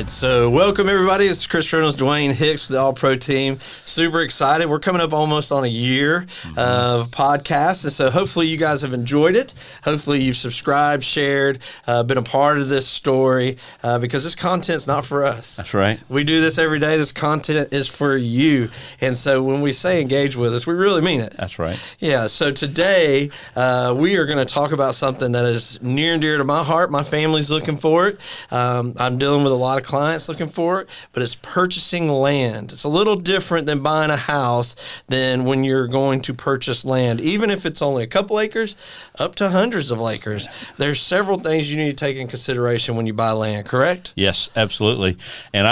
right, so welcome everybody. It's Chris Reynolds, Dwayne Hicks, the All-Pro team. Super excited. We're coming up almost on a year of podcasts, and so hopefully you guys have enjoyed it. Hopefully you've subscribed, shared, been a part of this story, because this content's not for us. That's right. We do this every day. This content is for you, and so when we say engage with us, we really mean it. That's right. Yeah, so today we are going to talk about something that is near and dear to my heart. My family's looking for it. I'm dealing with a lot of clients looking for it, but it's purchasing land. It's a little different than buying a house than when you're going to purchase land. Even if it's only a couple acres, up to hundreds of acres. There's several things you need to take in consideration when you buy land, correct? Yes, absolutely. And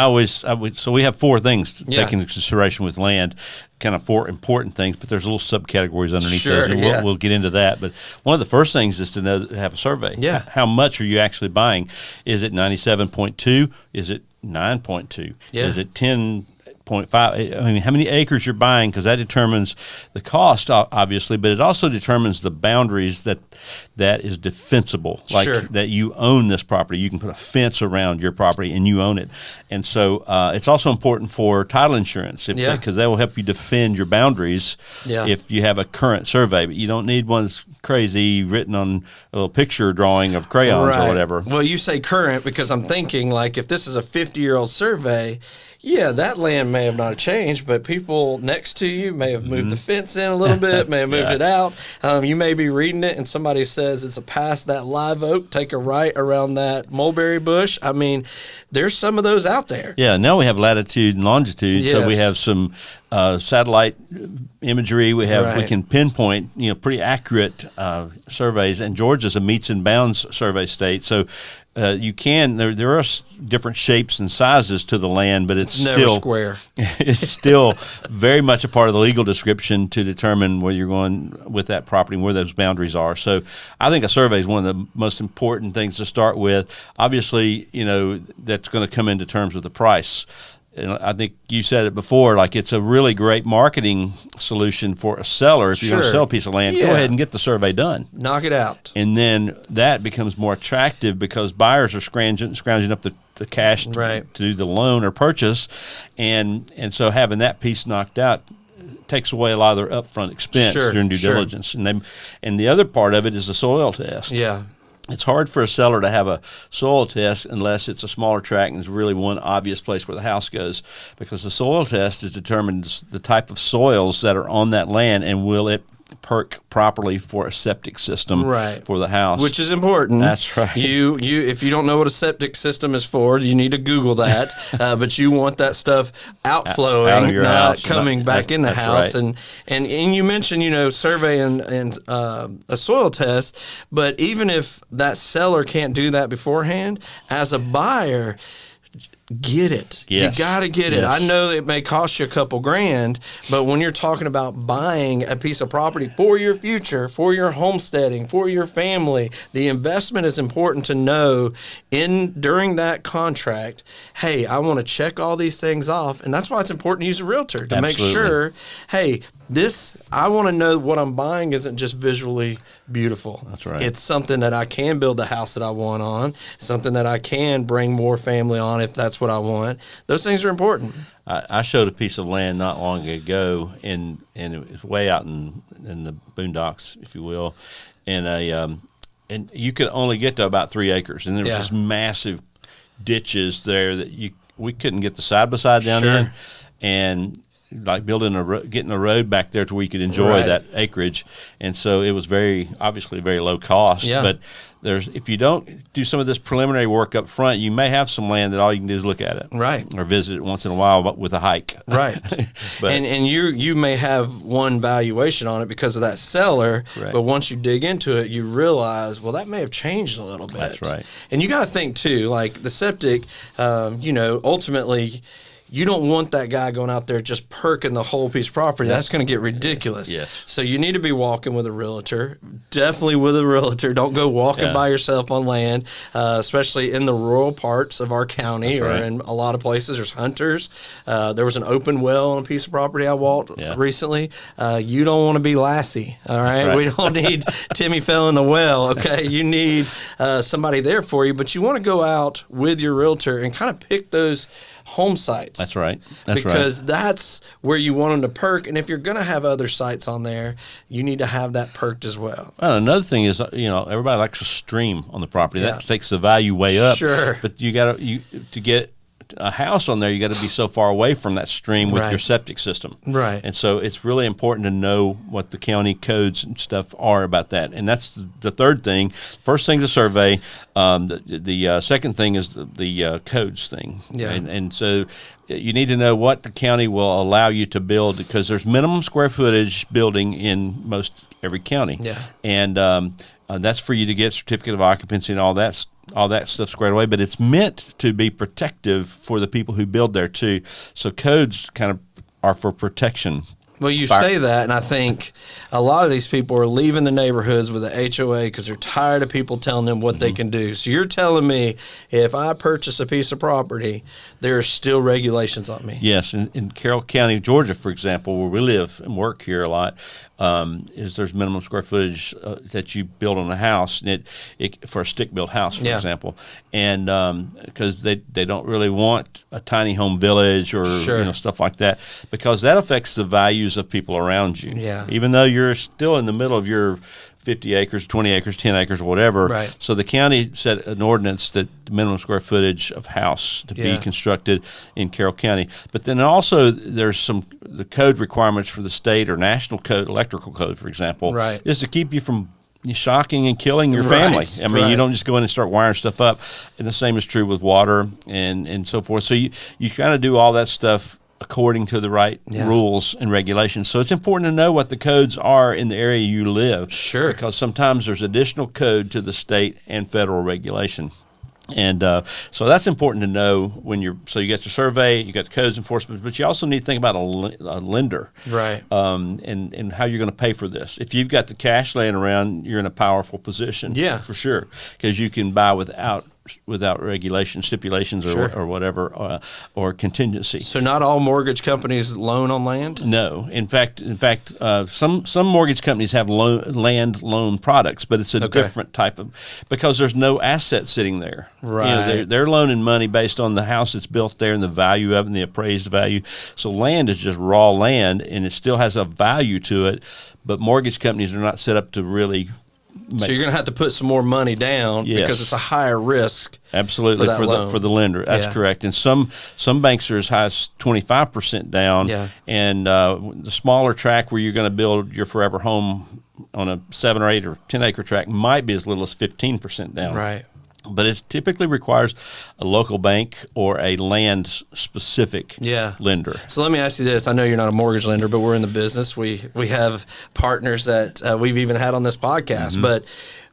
so we have four things to take into consideration with land. Kind of four important things, but there's little subcategories underneath those, and we'll get into that. But one of the first things is to have a survey. Yeah. How much are you actually buying? Is it 97.2? Is it 9.2? Yeah. Is it 10.5? I mean, how many acres you're buying, because that determines the cost, obviously, but it also determines the boundaries that is defensible, like that you own this property. You can put a fence around your property and you own it. And so it's also important for title insurance, because that will help you defend your boundaries if you have a current survey. But you don't need one that's crazy written on a little picture drawing of crayons or whatever. Well, you say current because I'm thinking, like, if this is a 50-year-old survey, that land may have not changed, but people next to you may have moved the fence in a little bit, may have moved it out. You may be reading it, and somebody says it's a past that live oak, take a right around that mulberry bush. I mean, there's some of those out there. Yeah, now we have latitude and longitude, so we have some satellite imagery. We can pinpoint, pretty accurate surveys, and Georgia's a meets and bounds survey state, so you can. There are different shapes and sizes to the land, but it's never still square. It's still very much a part of the legal description to determine where you're going with that property and where those boundaries are. So I think a survey is one of the most important things to start with. Obviously, that's going to come into terms with the price. And I think you said it before, like, it's a really great marketing solution for a seller. If you're going to sell a piece of land, go ahead and get the survey done. Knock it out. And then that becomes more attractive because buyers are scrounging up the cash to do the loan or purchase. And so having that piece knocked out takes away a lot of their upfront expense during due diligence. And the other part of it is the soil test. Yeah. It's hard for a seller to have a soil test unless it's a smaller tract and there's really one obvious place where the house goes, because the soil test is determined the type of soils that are on that land and will it perk properly for a septic system for the house, which is important. That's right. You if you don't know what a septic system is for, you need to Google that. But you want that stuff outflowing, out of your not house, coming back in the house. Right. And you mentioned survey and a soil test, but even if that seller can't do that beforehand, as a buyer, get it. Yes. You got to get it. I know it may cost you a couple grand, but when you're talking about buying a piece of property for your future, for your homesteading, for your family, the investment is important to know during that contract. Hey, I want to check all these things off, and that's why it's important to use a realtor to make sure, hey, I want to know what I'm buying isn't just visually beautiful. That's right. It's something that I can build the house that I want on, something that I can bring more family on if that's what I want. Those things are important. I showed a piece of land not long ago, and it was way out in the boondocks, if you will, and you could only get to about 3 acres, and there was this massive ditches there that we couldn't get the side by side down in, and like getting a road back there to where you could enjoy that acreage. And so it was obviously very low cost. Yeah. But if you don't do some of this preliminary work up front, you may have some land that all you can do is look at it. Right. Or visit it once in a while with a hike. Right. But, and you may have one valuation on it because of that seller, but once you dig into it, you realize, well, that may have changed a little bit. That's right. And you got to think too, like the septic, ultimately, you don't want that guy going out there just perking the whole piece of property. That's going to get ridiculous. Yes. So you need to be walking with a realtor. Definitely with a realtor. Don't go walking by yourself on land, especially in the rural parts of our county in a lot of places. There's hunters. There was an open well on a piece of property I walked recently. You don't want to be Lassie, all right? We don't need Timmy fell in the well, okay? You need somebody there for you, but you want to go out with your realtor and kind of pick those home sites. That's right. Because that's where you want them to perk. And if you're going to have other sites on there, you need to have that perked as well. Well, another thing is, everybody likes a stream on the property. That takes the value way up. Sure. But to get a house on there, you got to be so far away from that stream with your septic system. Right. And so it's really important to know what the county codes and stuff are about that. And that's the third thing. First thing is a survey. The second thing is the codes thing. Yeah. And so you need to know what the county will allow you to build, because there's minimum square footage building in most every county. Yeah. And that's for you to get certificate of occupancy and all that stuff squared away, but it's meant to be protective for the people who build there too. So codes kind of are for protection. Well, you say that, and I think a lot of these people are leaving the neighborhoods with the HOA because they're tired of people telling them what they can do. So you're telling me if I purchase a piece of property, there are still regulations on me. Yes, in Carroll County, Georgia, for example, where we live and work here a lot, there's minimum square footage that you build on a house, and it for a stick-built house, for example, and because they don't really want a tiny home village or stuff like that, because that affects the values of people around you. Yeah. Even though you're still in the middle of your 50 acres, 20 acres, 10 acres, or whatever. Right. So the county set an ordinance that the minimum square footage of house to be constructed in Carroll County. But then also there's the code requirements for the state or national code, electrical code, for example, is to keep you from shocking and killing your family. I mean, you don't just go in and start wiring stuff up. And the same is true with water and so forth. So you kind of do all that stuff according to the right rules and regulations. So it's important to know what the codes are in the area you live. Sure. Because sometimes there's additional code to the state and federal regulation. And so that's important to know when so you got your survey, you got the codes enforcement, but you also need to think about a lender. Right. And how you're going to pay for this. If you've got the cash laying around, you're in a powerful position. Yeah. For sure. Because you can buy without regulation, stipulations, or whatever, or contingency. So not all mortgage companies loan on land? No. In fact, some mortgage companies have land loan products, but it's a different type of, because there's no asset sitting there. Right. They're loaning money based on the house that's built there and the value of it and the appraised value. So land is just raw land, and it still has a value to it, but mortgage companies are not set up to really. So you're going to have to put some more money down because it's a higher risk. Absolutely, for the lender. That's correct. And some banks are as high as 25% down. Yeah. And the smaller tract where you're going to build your forever home on a 7 or 8 or 10 acre tract might be as little as 15% down. Right. But it typically requires a local bank or a land-specific lender. So let me ask you this. I know you're not a mortgage lender, but we're in the business. We have partners that we've even had on this podcast. But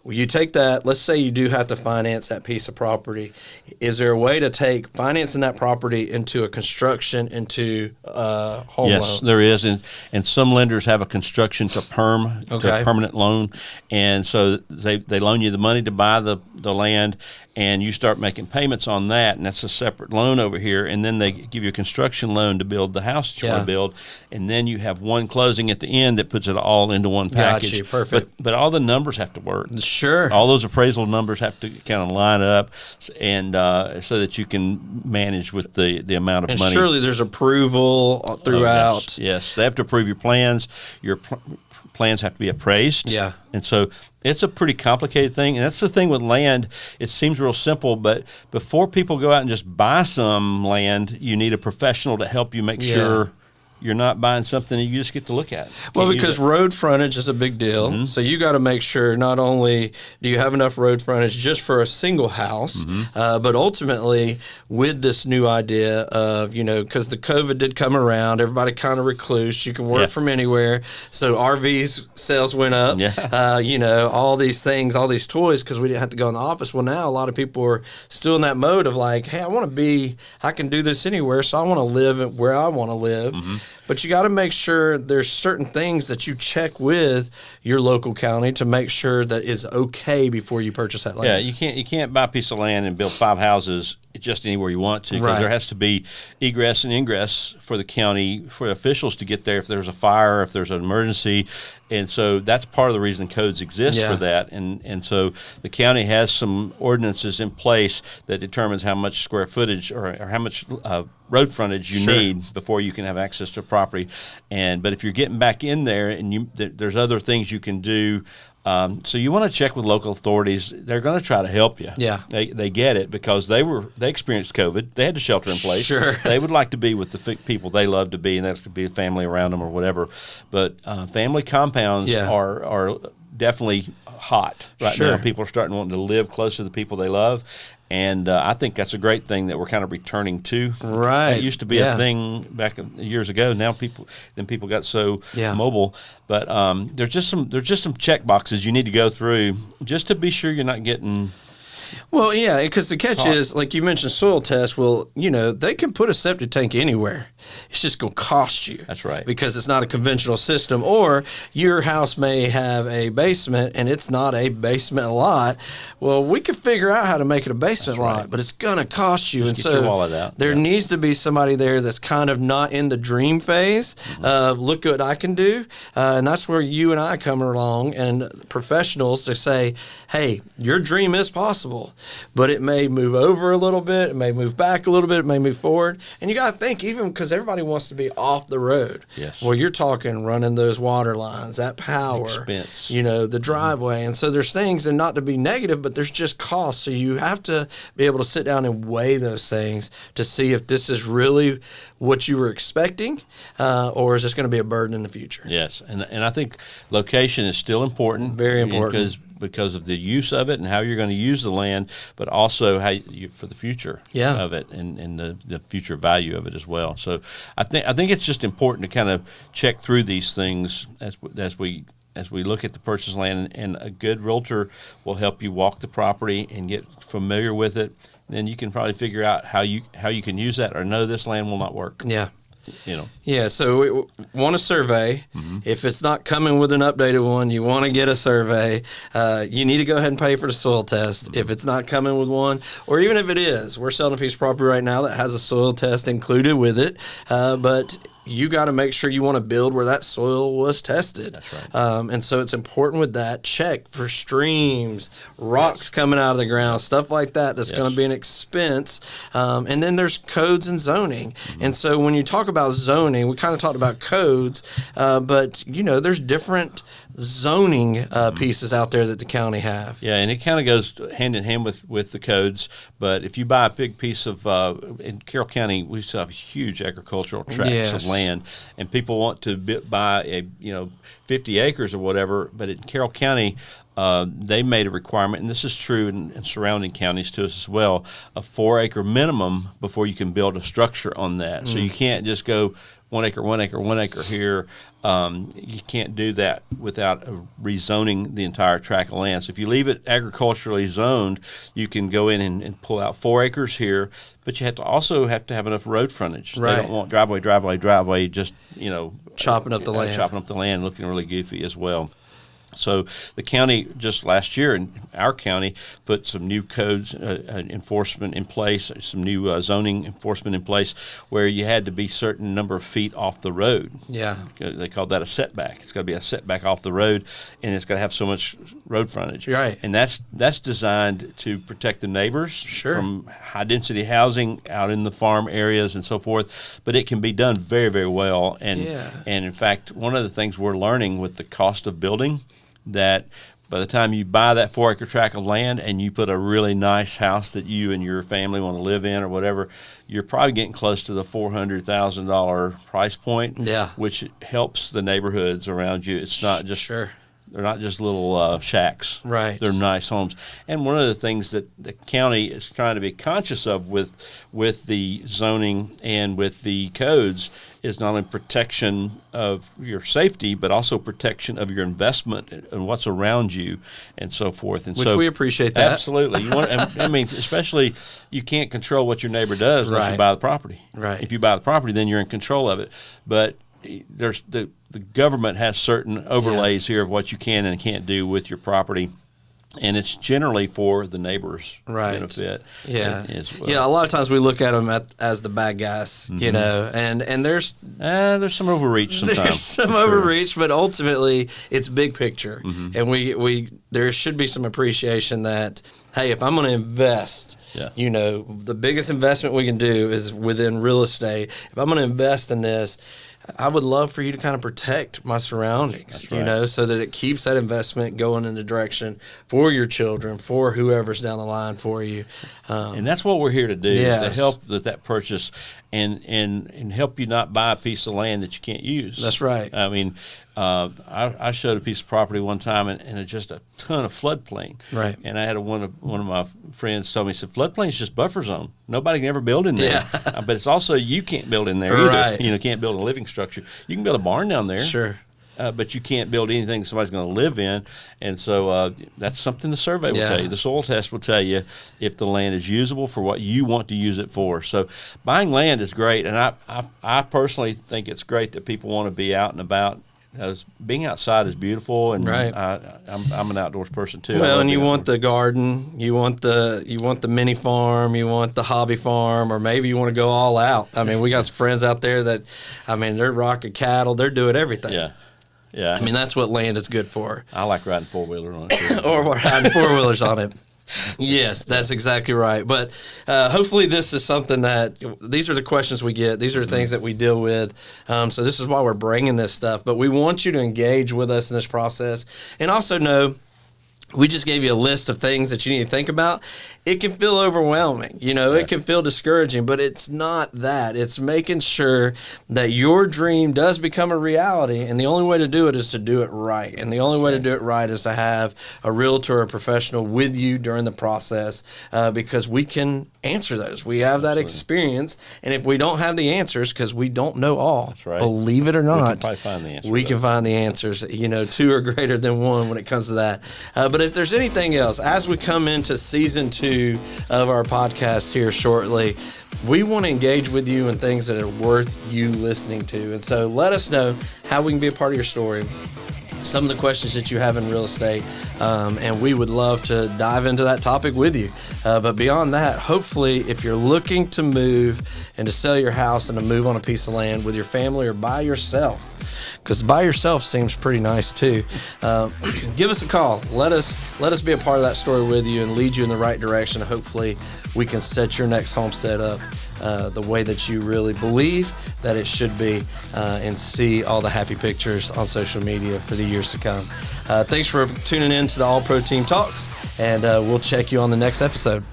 you take that, let's say you do have to finance that piece of property. Is there a way to take financing that property into a construction, into a home loan? Yes, there is. And some lenders have a construction to permanent loan. And so they loan you the money to buy the land, and you start making payments on that, and that's a separate loan over here. And then they give you a construction loan to build the house that you want to build, and then you have one closing at the end that puts it all into one package. Got you. Perfect. But all the numbers have to work. Sure. All those appraisal numbers have to kind of line up, and so that you can manage with the amount of money. And surely there's approval throughout. Yes, they have to approve your plans. Your plans have to be appraised. Yeah. And so it's a pretty complicated thing. And that's the thing with land. It seems real simple, but before people go out and just buy some land, you need a professional to help you make sure you're not buying something that you just get to look at. Well, because road frontage is a big deal. Mm-hmm. So you got to make sure not only do you have enough road frontage just for a single house, but ultimately with this new idea of, because the COVID did come around, everybody kind of recluse. You can work from anywhere. So RVs sales went up, all these things, all these toys, because we didn't have to go in the office. Well, now a lot of people are still in that mode of like, hey, I can do this anywhere, so I want to live where I want to live. But you got to make sure there's certain things that you check with your local county to make sure that it's okay before you purchase that land. Yeah, you can't buy a piece of land and build 5 houses just anywhere you want to, because there has to be egress and ingress for the county, for officials to get there if there's a fire, if there's an emergency. And so that's part of the reason codes exist for that. And so the county has some ordinances in place that determines how much square footage or how much road frontage you need before you can have access to property. But if you're getting back in there and there's other things you can do. So you want to check with local authorities. They're going to try to help you. Yeah, they get it because they experienced COVID. They had to shelter in place. Sure, they would like to be with the people they love to be, and that could be a family around them or whatever. But family compounds are definitely hot right now. People are starting wanting to live close to the people they love. And I think that's a great thing that we're kind of returning to. Right, it used to be a thing back years ago. Now people got so mobile. But there's just some check boxes you need to go through just to be sure you're not getting. Well, yeah, because the catch is, like you mentioned, soil tests. Well, they can put a septic tank anywhere. It's just going to cost you. That's right. Because it's not a conventional system. Or your house may have a basement and it's not a basement lot. Well, we could figure out how to make it a basement lot, but it's going to cost you. Just get your wallet out. There needs to be somebody there that's kind of not in the dream phase of look what I can do. And that's where you and I come along and professionals to say, hey, your dream is possible, but it may move over a little bit. It may move back a little bit. It may move forward. And you got to think, even because everybody wants to be off the road. Yes. Well, you're talking running those water lines, that power, expense, the driveway. And so there's things, and not to be negative, but there's just costs. So you have to be able to sit down and weigh those things to see if this is really what you were expecting, or is this going to be a burden in the future? Yes. And I think location is still important. Very important. Because of the use of it and how you're going to use the land, but also for the future of it and the future value of it as well. So I think it's just important to kind of check through these things as we look at the purchase land, and a good realtor will help you walk the property and get familiar with it. Then you can probably figure out how you can use that, or no, this land will not work. Yeah. Yeah, so we want a survey. If it's not coming with an updated one, you want to get a survey. You need to go ahead and pay for the soil test. If it's not coming with one, or even if it is, we're selling a piece of property right now that has a soil test included with it, but you got to make sure you want to build where that soil was tested. That's right. And so it's important with that. Check for streams, rocks coming out of the ground, stuff like that. That's going to be an expense. And then there's codes and zoning. And so when you talk about zoning, we kind of talked about codes, but there's different zoning pieces out there that the county have. Yeah, and it kind of goes hand in hand with the codes. But if you buy a big piece of in Carroll County, we still have huge agricultural tracts of land, and people want to buy 50 acres or whatever. But in Carroll County, they made a requirement, and this is true in surrounding counties to us as well, a 4-acre minimum before you can build a structure on that. So you can't just go 1 acre, 1 acre, 1 acre here. You can't do that without rezoning the entire tract of land. So if you leave it agriculturally zoned, you can go in and pull out 4 acres here, but you have to have enough road frontage. Right. They don't want driveway, just chopping up the land, looking really goofy as well. So the county just last year in our county put some new codes enforcement in place, some new zoning enforcement in place, where you had to be certain number of feet off the road. Yeah, they called that a setback. It's got to be a setback off the road, and it's got to have so much road frontage. Right, and that's designed to protect the neighbors from high density housing out in the farm areas and so forth. But it can be done very, very well. And in fact, one of the things we're learning with the cost of building, that by the time you buy that 4-acre tract of land and you put a really nice house that you and your family want to live in or whatever, you're probably getting close to the $400,000 price point, which helps the neighborhoods around you. It's not just they're not just little shacks. Right. They're nice homes. And one of the things that the county is trying to be conscious of with the zoning and with the codes is not only protection of your safety, but also protection of your investment and what's around you and so forth. And which we appreciate that. Absolutely. You want, I mean, especially you can't control what your neighbor does unless you buy the property. Right. If you buy the property, then you're in control of it. But there's the government has certain overlays here of what you can and can't do with your property. And it's generally for the neighbor's benefit. Yeah, yeah. A lot of times we look at them as the bad guys, you know, and there's some overreach sometimes. There's some overreach, but ultimately it's big picture, and we there should be some appreciation that, hey, if I'm going to invest. Yeah. You know, the biggest investment we can do is within real estate. If I'm going to invest in this, I would love for you to kind of protect my surroundings, you know, so that it keeps that investment going in the direction for your children, for whoever's down the line for you. And that's what we're here to do, is to help with that purchase and help you not buy a piece of land that you can't use. That's right. I mean, I showed a piece of property one time and it's just a ton of floodplain. Right. And I had one of my friends told me, he said, floodplain is just buffer zone. Nobody can ever build in there. Yeah. But it's also, you can't build in there either. Right. You know, can't build a living structure. You can build a barn down there. Sure. But you can't build anything somebody's going to live in. And so that's something the survey will tell you. The soil test will tell you if the land is usable for what you want to use it for. So buying land is great. And I personally think it's great that people want to be out and about. Being outside is beautiful, and I'm an outdoors person too. Well, and you want the garden, you want the mini farm, you want the hobby farm, or maybe you want to go all out. I mean, we got some friends out there that, I mean, they're rocking cattle, they're doing everything. Yeah. Yeah. I mean, that's what land is good for. I like riding 4-wheeler on it. Or riding 4-wheelers on it. Yes, that's exactly right. But hopefully this is something that, these are the questions we get. These are the things that we deal with. So this is why we're bringing this stuff. But we want you to engage with us in this process. And also know, we just gave you a list of things that you need to think about. It can feel overwhelming, you know, it can feel discouraging, but it's not that. It's making sure that your dream does become a reality, and the only way to do it is to do it right. And the only way to do it right is to have a realtor or a professional with you during the process, because we can answer those. We have that experience, and if we don't have the answers, because we don't know all, believe it or not, we can probably find the answers. We can find the answers. You know, 2 are greater than 1 when it comes to that. But if there's anything else, as we come into season 2 of our podcast here shortly, we want to engage with you in things that are worth you listening to. And so let us know how we can be a part of your story, some of the questions that you have in real estate, and we would love to dive into that topic with you. But beyond that, hopefully, if you're looking to move and to sell your house and to move on a piece of land with your family or by yourself, because by yourself seems pretty nice too, give us a call. Let us be a part of that story with you and lead you in the right direction. Hopefully we can set your next homestead up the way that you really believe that it should be, and see all the happy pictures on social media for the years to come. Thanks for tuning in to the All Pro Team Talks, and we'll check you on the next episode.